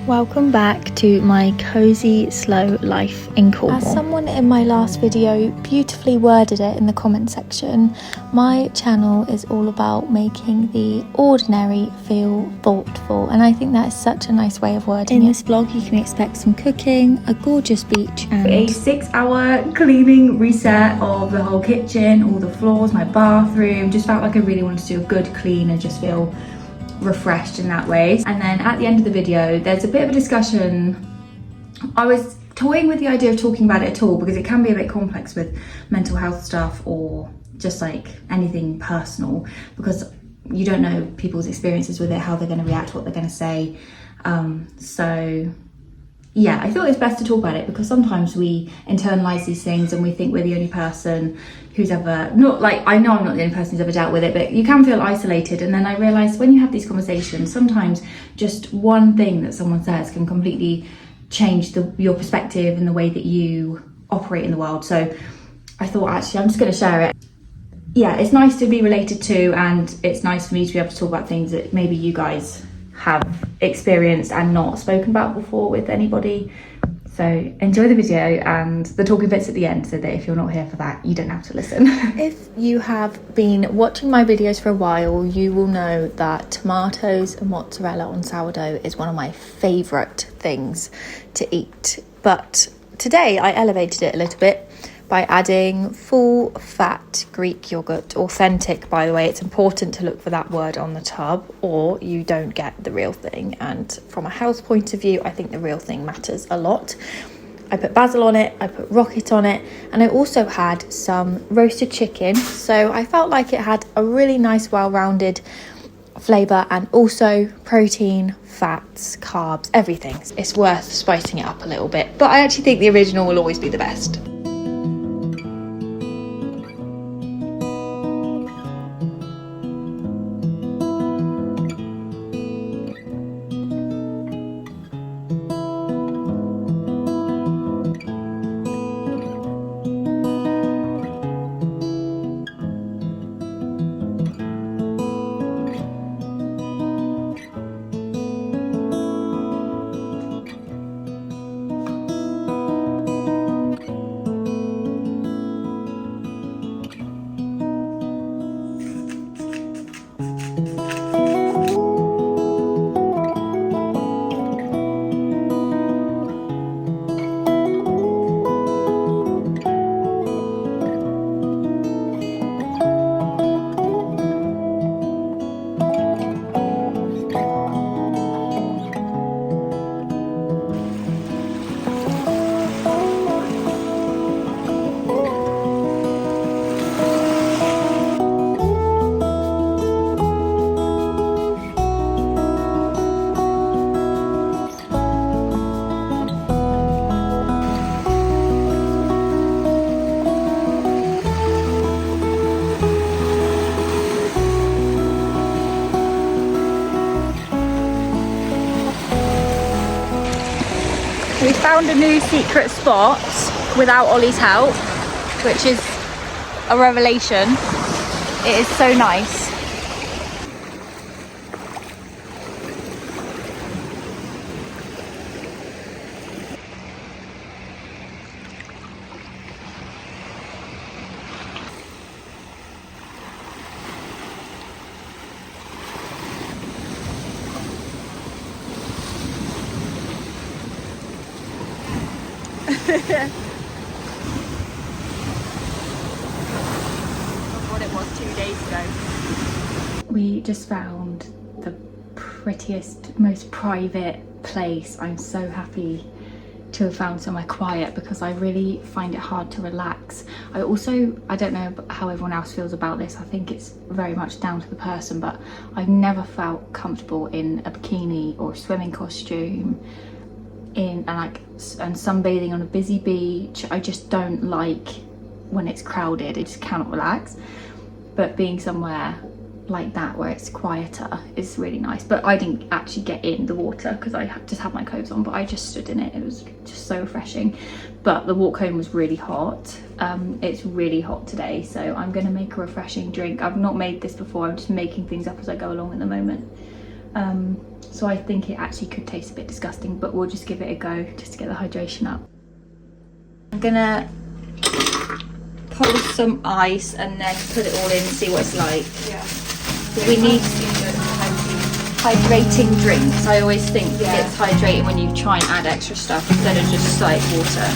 Welcome back to my cosy slow life in Cornwall. As someone in my last video beautifully worded it in the comment section, my channel is all about making the ordinary feel thoughtful, and I think that is such a nice way of wording it. In this vlog you can expect some cooking, a gorgeous beach and a 6-hour cleaning reset of the whole kitchen, all the floors, my bathroom. Just felt like I really wanted to do a good clean and just feel refreshed in that way. And then at the end of the video there's a bit of a discussion. I was toying with the idea of talking about it at all because it can be a bit complex with mental health stuff or just like anything personal, because you don't know people's experiences with it, how they're going to react, what they're going to say. So yeah, I thought it was best to talk about it because sometimes we internalize these things and we think we're the only person who's ever, not like, I know I'm not the only person who's ever dealt with it, but you can feel isolated. And then I realized when you have these conversations, sometimes just one thing that someone says can completely change your perspective and the way that you operate in the world. So I thought, actually, I'm just going to share it. Yeah, it's nice to be related to, and it's nice for me to be able to talk about things that maybe you guys have experienced and not spoken about before with anybody. So enjoy the video and the talking bits at the end, so that if you're not here for that, you don't have to listen. If you have been watching my videos for a while, you will know that tomatoes and mozzarella on sourdough is one of my favourite things to eat. But today I elevated it a little bit by adding full fat Greek yogurt, authentic by the way. It's important to look for that word on the tub or you don't get the real thing, and from a health point of view I think the real thing matters a lot. I put basil on it, I put rocket on it, and I also had some roasted chicken, so I felt like it had a really nice well-rounded flavour, and also protein, fats, carbs, everything. It's worth spicing it up a little bit, but I actually think the original will always be the best. We found a new secret spot without Ollie's help, which is a revelation. It is so nice. Of what it was 2 days ago. We just found the prettiest, most private place. I'm so happy to have found somewhere quiet because I really find it hard to relax. I don't know how everyone else feels about this. I think it's very much down to the person, but I've never felt comfortable in a bikini or a swimming costume and sunbathing on a busy beach. I just don't like when it's crowded. I just cannot relax. But being somewhere like that where it's quieter is really nice. But I didn't actually get in the water because I just had my clothes on, but I just stood in it. It was just so refreshing. But the walk home was really hot. It's really hot today, so I'm going to make a refreshing drink. I've not made this before. I'm just making things up as I go along at the moment. So I think it actually could taste a bit disgusting, but we'll just give it a go just to get the hydration up. I'm gonna pour some ice and then put it all in and see what it's like. Yeah. We need hydrating drinks. I always think it's hydrating when you try and add extra stuff instead of just like water.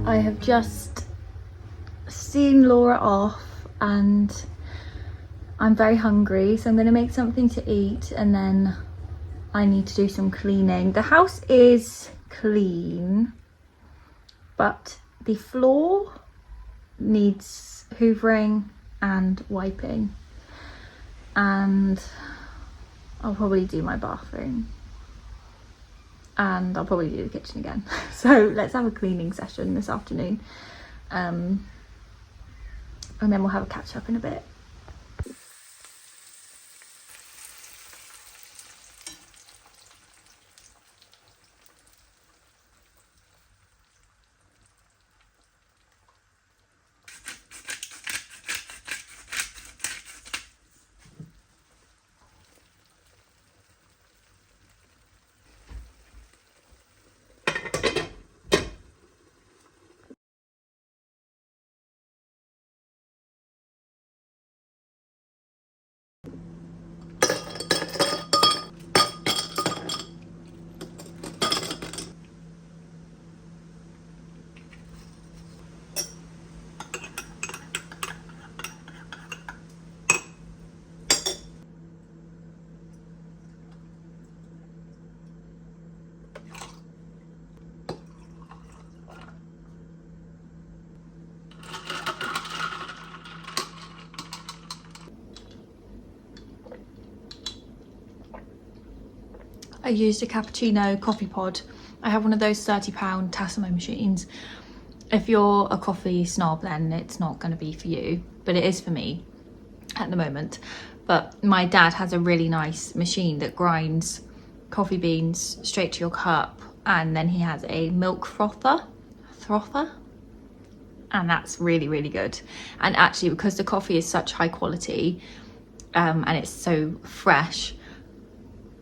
I have just seen Laura off and I'm very hungry, so I'm going to make something to eat and then I need to do some cleaning. The house is clean, but the floor needs hoovering and wiping, and I'll probably do my bathroom and I'll probably do the kitchen again. So let's have a cleaning session this afternoon, and then we'll have a catch up in a bit. I used a cappuccino coffee pod. I have one of those £30 Tassimo machines. If you're a coffee snob, then it's not going to be for you, but it is for me at the moment. But my dad has a really nice machine that grinds coffee beans straight to your cup, and then he has a milk frother, and that's really, really good. And actually, because the coffee is such high quality and it's so fresh,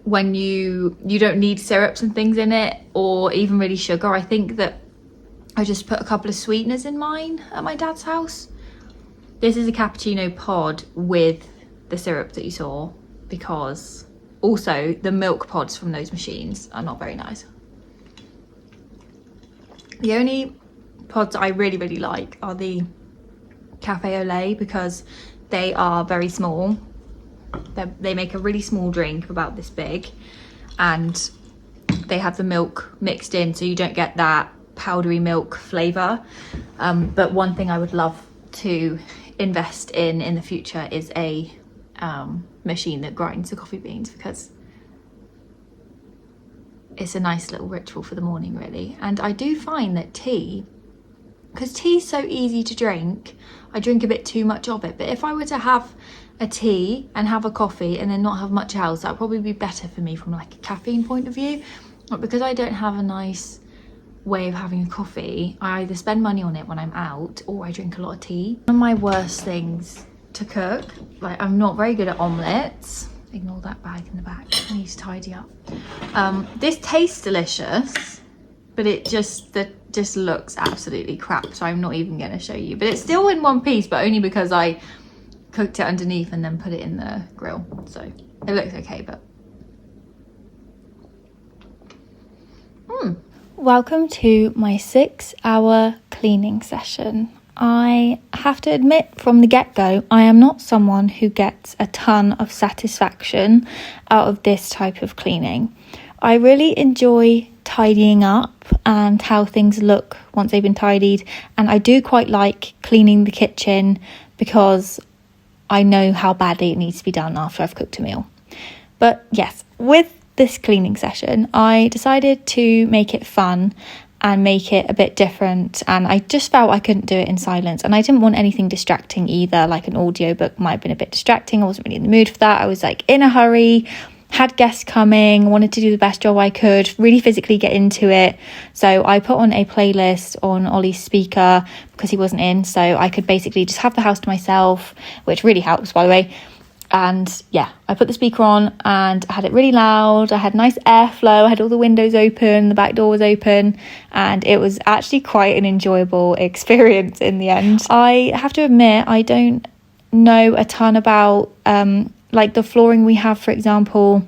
when you don't need syrups and things in it, or even really sugar. I think that I just put a couple of sweeteners in mine at my dad's house. This is a cappuccino pod with the syrup that you saw, because also the milk pods from those machines are not very nice. The only pods I really, really like are the cafe au lait, because they are very small. They make a really small drink about this big, and they have the milk mixed in, so you don't get that powdery milk flavour. But one thing I would love to invest in the future is a machine that grinds the coffee beans, because it's a nice little ritual for the morning, really. And I do find that tea because tea's so easy to drink, I drink a bit too much of it. But if I were to have a tea and have a coffee and then not have much else, that would probably be better for me from like a caffeine point of view. But because I don't have a nice way of having a coffee, I either spend money on it when I'm out or I drink a lot of tea. One of my worst things to cook, like I'm not very good at omelettes. Ignore that bag in the back, I need to tidy up. This tastes delicious, but it just looks absolutely crap, so I'm not even going to show you. But it's still in one piece, but only because I cooked it underneath and then put it in the grill, so it looks okay. But welcome to my 6-hour cleaning session. I have to admit from the get-go, I am not someone who gets a ton of satisfaction out of this type of cleaning. I really enjoy tidying up and how things look once they've been tidied, and I do quite like cleaning the kitchen because I know how badly it needs to be done after I've cooked a meal. But yes, with this cleaning session, I decided to make it fun and make it a bit different, and I just felt I couldn't do it in silence, and I didn't want anything distracting either. Like an audiobook might have been a bit distracting. I wasn't really in the mood for that. I was like in a hurry, had guests coming, wanted to do the best job I could, really physically get into it. So I put on a playlist on Ollie's speaker because he wasn't in, so I could basically just have the house to myself, which really helps, by the way. And yeah, I put the speaker on and I had it really loud. I had nice airflow. I had all the windows open, the back door was open, and it was actually quite an enjoyable experience in the end. I have to admit, I don't know a ton about like the flooring we have, for example.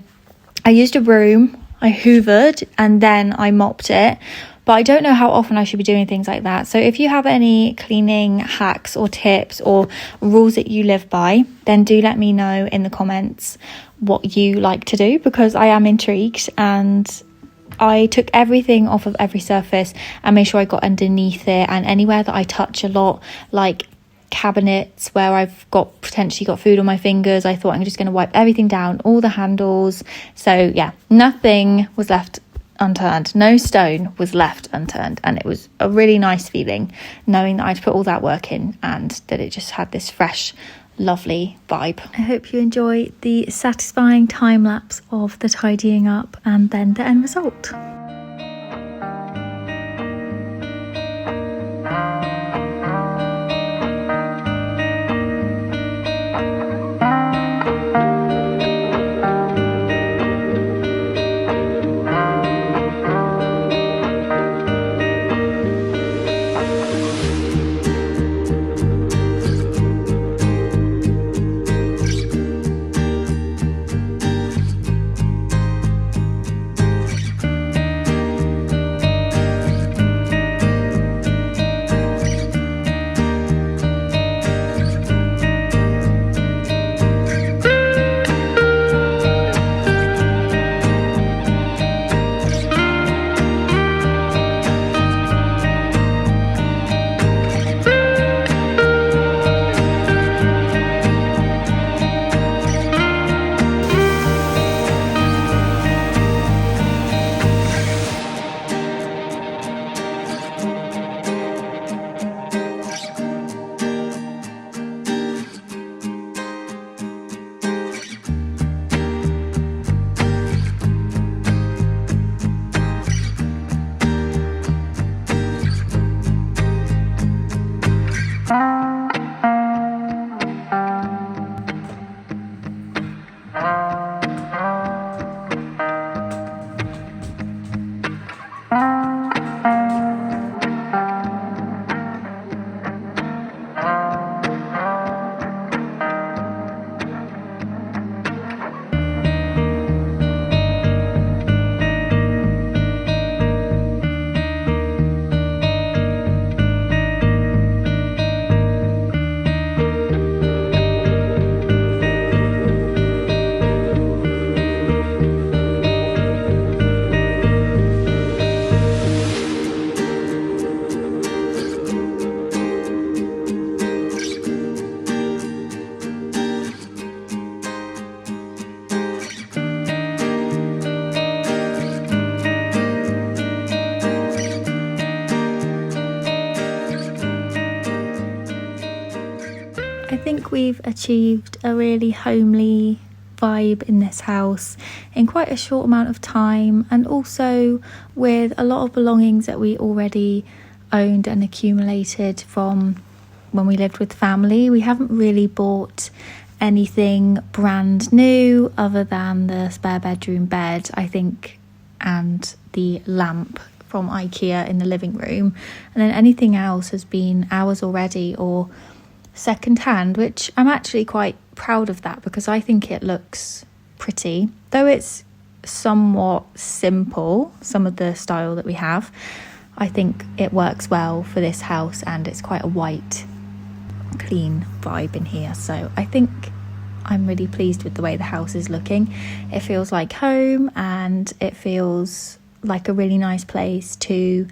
I used a broom, I hoovered, and then I mopped it. But I don't know how often I should be doing things like that. So if you have any cleaning hacks or tips or rules that you live by, then do let me know in the comments what you like to do, because I am intrigued. And I took everything off of every surface and made sure I got underneath it, and anywhere that I touch a lot, like cabinets where I've potentially got food on my fingers, I thought I'm just going to wipe everything down, all the handles. So yeah, nothing was left unturned, no stone was left unturned, and it was a really nice feeling knowing that I'd put all that work in and that it just had this fresh, lovely vibe. I hope you enjoy the satisfying time lapse of the tidying up and then the end result. I think we've achieved a really homely vibe in this house in quite a short amount of time, and also with a lot of belongings that we already owned and accumulated from when we lived with family. We haven't really bought anything brand new other than the spare bedroom bed, I think, and the lamp from IKEA in the living room, and then anything else has been ours already or second hand, which I'm actually quite proud of that because I think it looks pretty, though it's somewhat simple, some of the style that we have. I think it works well for this house, and it's quite a white, clean vibe in here, so I think I'm really pleased with the way the house is looking. It feels like home, and it feels like a really nice place to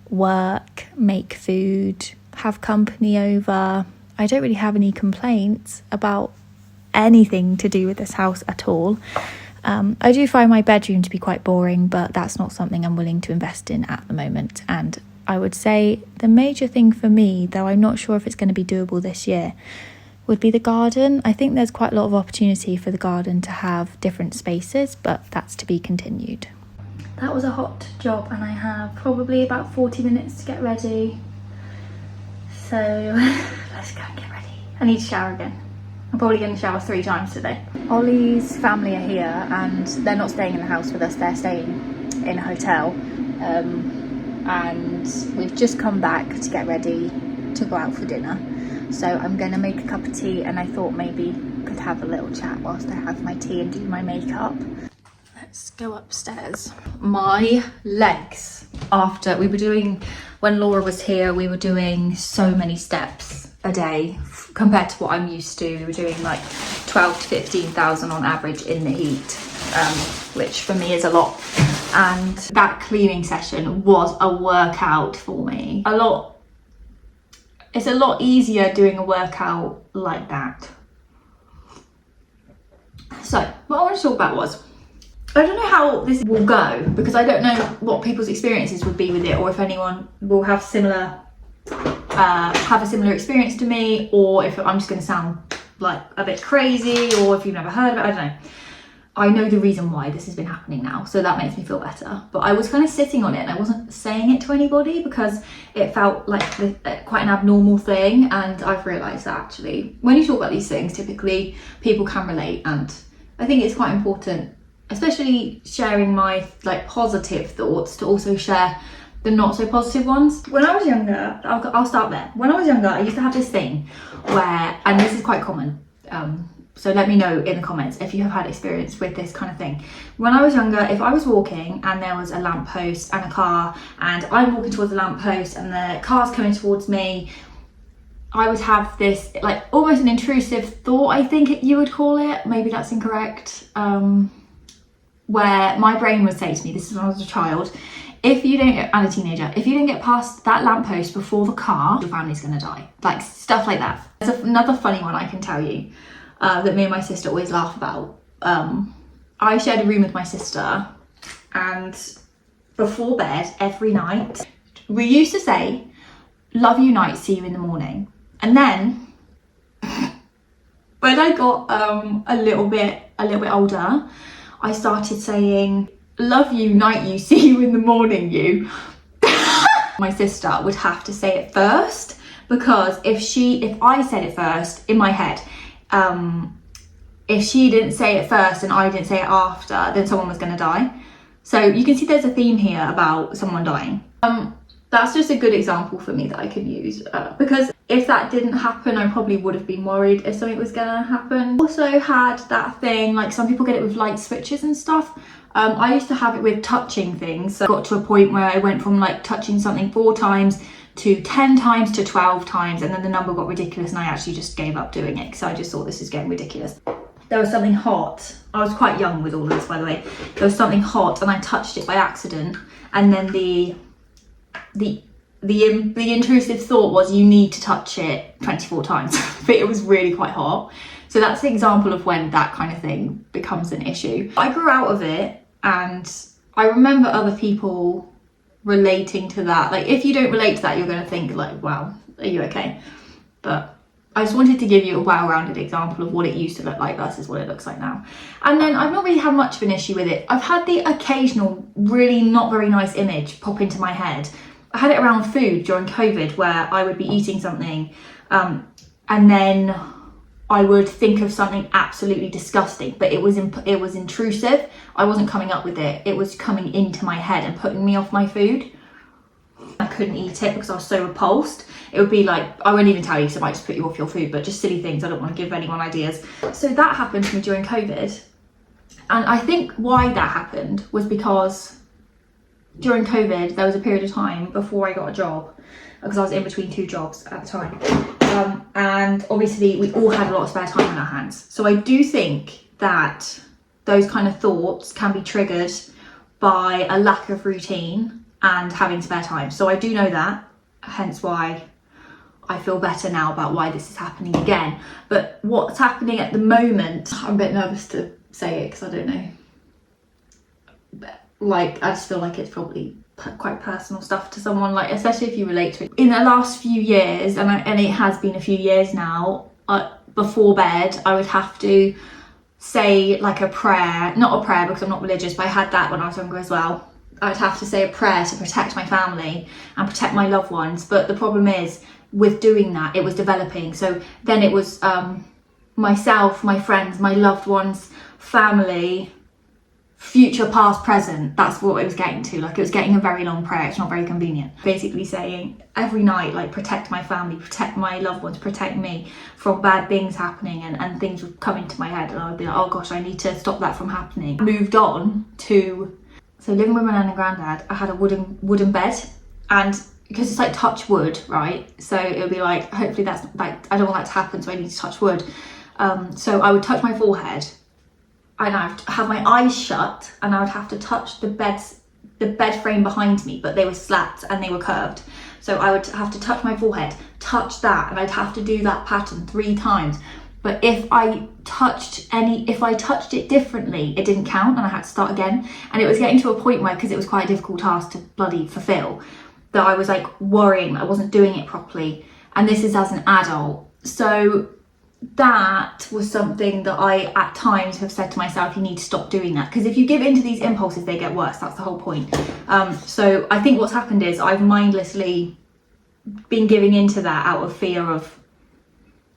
work, make food, have company over. I don't really have any complaints about anything to do with this house at all. I do find my bedroom to be quite boring, but that's not something I'm willing to invest in at the moment. And I would say the major thing for me, though I'm not sure if it's going to be doable this year, would be the garden. I think there's quite a lot of opportunity for the garden to have different spaces, but that's to be continued. That was a hot job, and I have probably about 40 minutes to get ready. So let's go and get ready. I need to shower again. I'm probably going to shower 3 times today. Ollie's family are here, and they're not staying in the house with us, they're staying in a hotel. And we've just come back to get ready to go out for dinner. So I'm going to make a cup of tea, and I thought maybe I could have a little chat whilst I have my tea and do my makeup. Let's go upstairs. My legs, after we were doing, when Laura was here, we were doing so many steps a day compared to what I'm used to. We were doing like 12 to 15,000 on average in the heat, which for me is a lot. And that cleaning session was a workout for me. It's a lot easier doing a workout like that. So what I want to talk about was, I don't know how this will go because I don't know what people's experiences would be with it, or if anyone will have a similar experience to me, or if I'm just going to sound like a bit crazy, or if you've never heard of it. I don't know. I know the reason why this has been happening now, so that makes me feel better. But I was kind of sitting on it and I wasn't saying it to anybody because it felt like quite an abnormal thing, and I've realised that actually when you talk about these things, typically people can relate, and I think it's quite important, especially sharing my like positive thoughts, to also share the not so positive ones. When I was younger, I'll start there. When I was younger, I used to have this thing where, and this is quite common, so let me know in the comments if you have had experience with this kind of thing. When I was younger, if I was walking and there was a lamppost and a car, and I'm walking towards the lamppost and the car's coming towards me, I would have this like almost an intrusive thought, I think you would call it, maybe that's incorrect, where my brain would say to me, this is when I was a child, if you don't get, and a teenager, if you don't get past that lamppost before the car, your family's gonna die. Like stuff like that. There's another funny one I can tell you that me and my sister always laugh about. I shared a room with my sister, and before bed every night, we used to say, love you night, see you in the morning. And then when I got a little bit older, I started saying, love you night, you, see you in the morning, you. My sister would have to say it first, because if I said it first in my head, if she didn't say it first and I didn't say it after, then someone was going to die. So you can see there's a theme here about someone dying. That's just a good example for me that I can use, because if that didn't happen, I probably would have been worried if something was gonna happen. Also had that thing, like some people get it with light switches and stuff. I used to have it with touching things. So I got to a point where I went from like touching something 4 times to 10 times to 12 times, and then the number got ridiculous and I actually just gave up doing it because I just thought this is getting ridiculous. There was something hot. I was quite young with all of this, by the way. There was something hot and I touched it by accident, and then the intrusive thought was you need to touch it 24 times, but it was really quite hot. So that's the example of when that kind of thing becomes an issue. I grew out of it, and I remember other people relating to that. Like if you don't relate to that, you're going to think like, wow, are you okay? But I just wanted to give you a well-rounded example of what it used to look like versus what it looks like now. And then I've not really had much of an issue with it. I've had the occasional really not very nice image pop into my head. I had it around food during COVID, where I would be eating something and then I would think of something absolutely disgusting, but it was intrusive. I wasn't coming up with it. It was coming into my head and putting me off my food. I couldn't eat it because I was so repulsed. It would be like, I won't even tell you, so I might just put you off your food, but just silly things. I don't want to give anyone ideas. So that happened to me during COVID. And I think why that happened was because during COVID, there was a period of time before I got a job, because I was in between 2 jobs at the time. And obviously we all had a lot of spare time on our hands. So I do think that those kind of thoughts can be triggered by a lack of routine and having spare time. So I do know that, hence why I feel better now about why this is happening again. But what's happening at the moment, I'm a bit nervous to say it because I don't know. Like, I just feel like it's probably quite personal stuff to someone, like, especially if you relate to it. In the last few years, and it has been a few years now, before bed, I would have to say like a prayer, not a prayer because I'm not religious, but I had that when I was younger as well. I'd have to say a prayer to protect my family and protect my loved ones. But the problem is, with doing that, it was developing. So then it was myself, my friends, my loved ones, family, future, past, present. That's what it was getting to. Like, it was getting a very long prayer. It's not very convenient. Basically saying every night, like, protect my family, protect my loved ones, protect me from bad things happening, and things would come into my head and I would be like, oh gosh, I need to stop that from happening. Moved on to, so living with my nan and granddad, I had a wooden bed, and because it's like touch wood, right? So it would be like, hopefully that's like, I don't want that to happen, so I need to touch wood. So I would touch my forehead and I would have my eyes shut and I would have to touch the bed frame behind me, but they were slats and they were curved. So I would have to touch my forehead, touch that, and I'd have to do that pattern 3 times. But if I touched it differently, it didn't count and I had to start again. And it was getting to a point where, because it was quite a difficult task to bloody fulfill, that I was like worrying that I wasn't doing it properly. And this is as an adult. So that was something that I at times have said to myself, you need to stop doing that, because if you give in to these impulses, they get worse. That's the whole point. So I think what's happened is I've mindlessly been giving into that out of fear of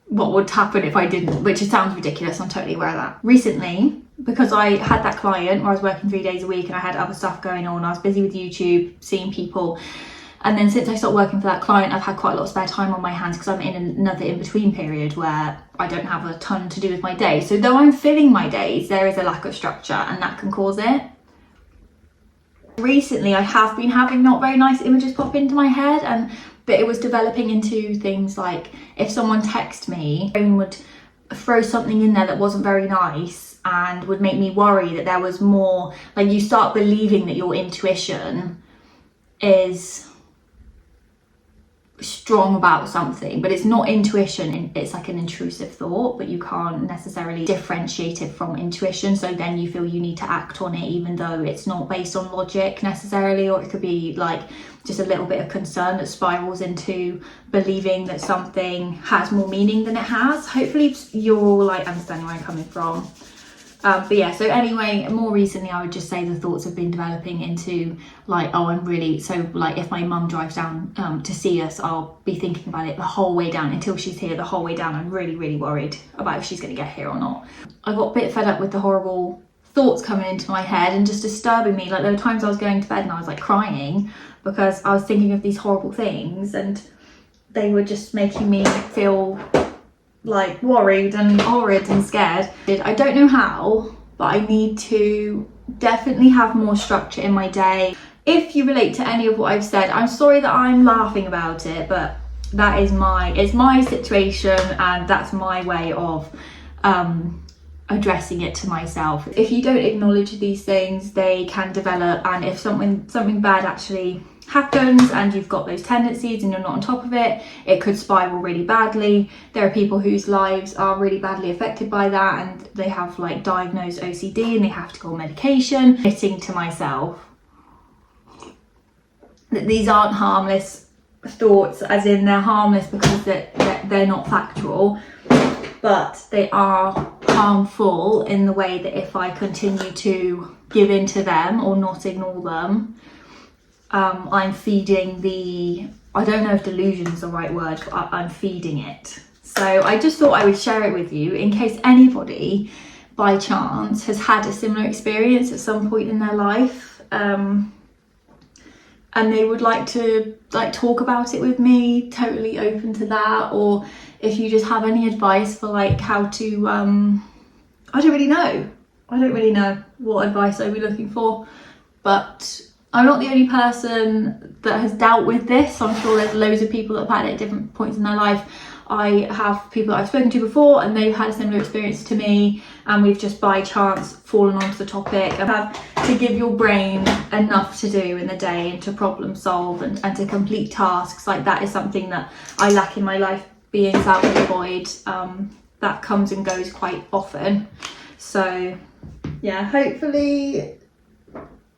what would happen if I didn't, which sounds ridiculous. I'm totally aware of that. Recently, because I had that client where I was working 3 days a week and I had other stuff going on, I was busy with YouTube, seeing people. And then since I stopped working for that client, I've had quite a lot of spare time on my hands because I'm in another in-between period where I don't have a ton to do with my day. So though I'm filling my days, there is a lack of structure and that can cause it. Recently, I have been having not very nice images pop into my head, but it was developing into things like, if someone texted me, my brain would throw something in there that wasn't very nice and would make me worry that there was more. Like, you start believing that your intuition is strong about something, but it's not intuition, it's like an intrusive thought, but you can't necessarily differentiate it from intuition. So then you feel you need to act on it, even though it's not based on logic necessarily, or it could be like just a little bit of concern that spirals into believing that something has more meaning than it has. Hopefully you're all like understanding where I'm coming from. But yeah, so anyway, more recently I would just say the thoughts have been developing into like, oh, I'm really, so like if my mum drives down to see us, I'll be thinking about it the whole way down until she's here. The whole way down, I'm really, really worried about if she's going to get here or not. I got a bit fed up with the horrible thoughts coming into my head and just disturbing me. Like, there were times I was going to bed and I was like crying because I was thinking of these horrible things and they were just making me feel like worried and horrid and scared. I don't know how, but I need to definitely have more structure in my day. If you relate to any of what I've said, I'm sorry that I'm laughing about it, but that is it's my situation and that's my way of addressing it to myself. If you don't acknowledge these things, they can develop, and if something bad actually happens and you've got those tendencies and you're not on top of it, it could spiral really badly. There are people whose lives are really badly affected by that and they have like diagnosed OCD and they have to go on medication. Admitting to myself that these aren't harmless thoughts as in they're harmless because they're not factual, but they are harmful in the way that if I continue to give in to them or not ignore them, I'm feeding I don't know if delusion is the right word, but I'm feeding it. So I just thought I would share it with you in case anybody by chance has had a similar experience at some point in their life, and they would like to talk about it with me. Totally open to that. Or if you just have any advice for how to I don't really know what advice I'd be looking for, but I'm not the only person that has dealt with this. I'm sure there's loads of people that have had it at different points in their life. I have people that I've spoken to before and they've had a similar experience to me, and we've just by chance fallen onto the topic of have to give your brain enough to do in the day and to problem solve and to complete tasks. That is something that I lack in my life, being self-employed. That comes and goes quite often. So yeah, hopefully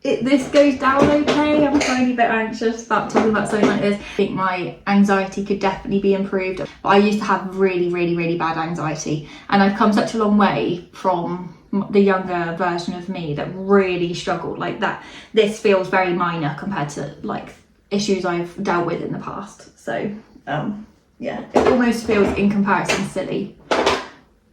this goes down okay. I'm a tiny bit anxious about talking about something like this. I think my anxiety could definitely be improved. But I used to have really, really, really bad anxiety, and I've come such a long way from the younger version of me that really struggled like that. This feels very minor compared to issues I've dealt with in the past. So yeah, it almost feels in comparison silly,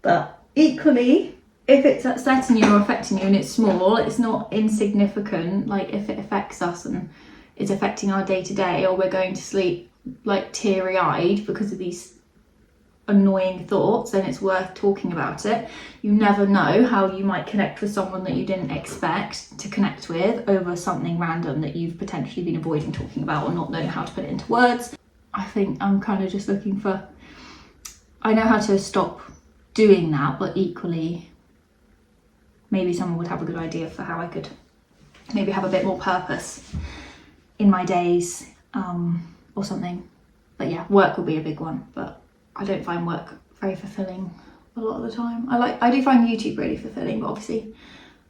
but equally, if it's upsetting you or affecting you and it's small, it's not insignificant. If it affects us and it's affecting our day-to-day, or we're going to sleep teary-eyed because of these annoying thoughts, then it's worth talking about it. You never know how you might connect with someone that you didn't expect to connect with over something random that you've potentially been avoiding talking about or not knowing how to put it into words. I think I'm kind of just looking for, I know how to stop doing that, but equally maybe someone would have a good idea for how I could maybe have a bit more purpose in my days, or something. But yeah, work will be a big one, but I don't find work very fulfilling a lot of the time. I do find YouTube really fulfilling, but obviously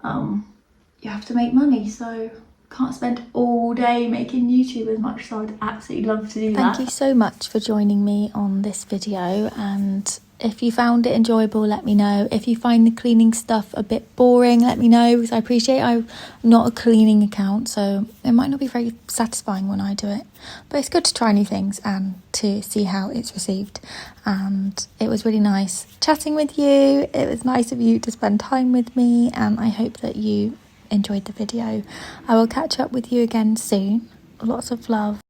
you have to make money, so can't spend all day making YouTube as much, so I'd absolutely love to do that. Thank you so much for joining me on this video, and if you found it enjoyable, let me know. If you find the cleaning stuff a bit boring, let me know, because I appreciate I'm not a cleaning account, so it might not be very satisfying when I do it. But it's good to try new things and to see how it's received. And it was really nice chatting with you. It was nice of you to spend time with me, and I hope that you enjoyed the video. I will catch up with you again soon. Lots of love.